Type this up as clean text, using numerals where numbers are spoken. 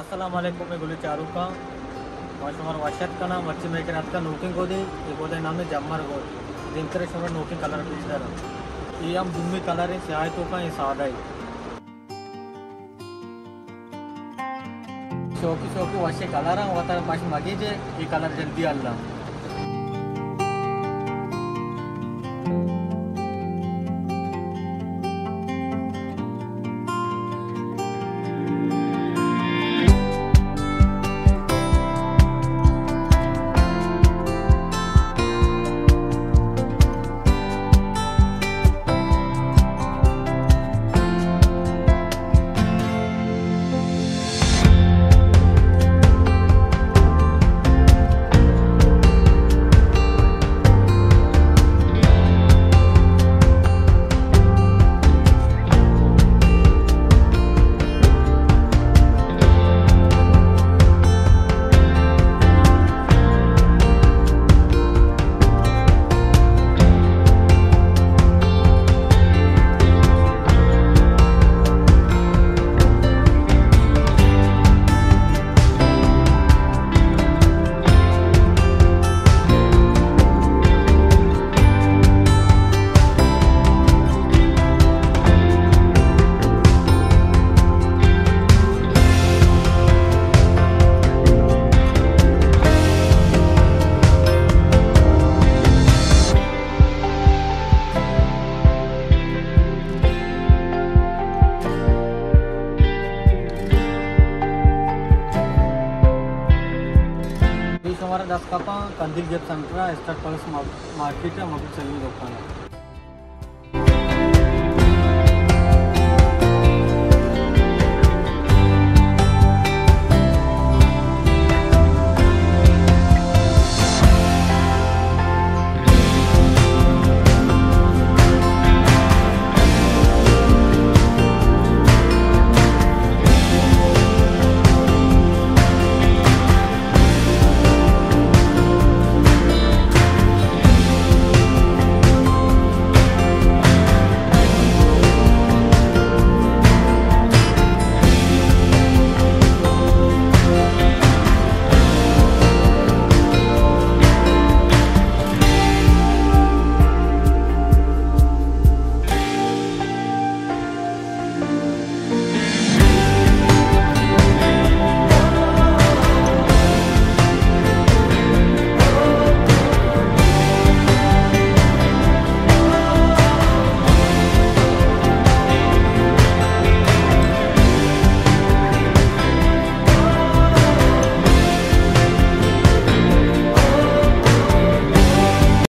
अस्सलामुअलैकुम मैं गुली चारू का शुमार वशत का नाम వచ్చి మేకర్ అత్త నోకింగ్ కోది ఇగోదే నామే జమ్మర్ గో దింకరే షుమార్ నోకింగ్ కలర్ పిచ్చర ఈ हम दुम्मी कलर है स्याह तो का सादा है शौकी शौकी वशे कलर होता पास मगे जे ये कलर जल्दी अल्लाह हमारा 10 कपा कंदिल gate centre start plus market है मोबाइल चलने दुकान है।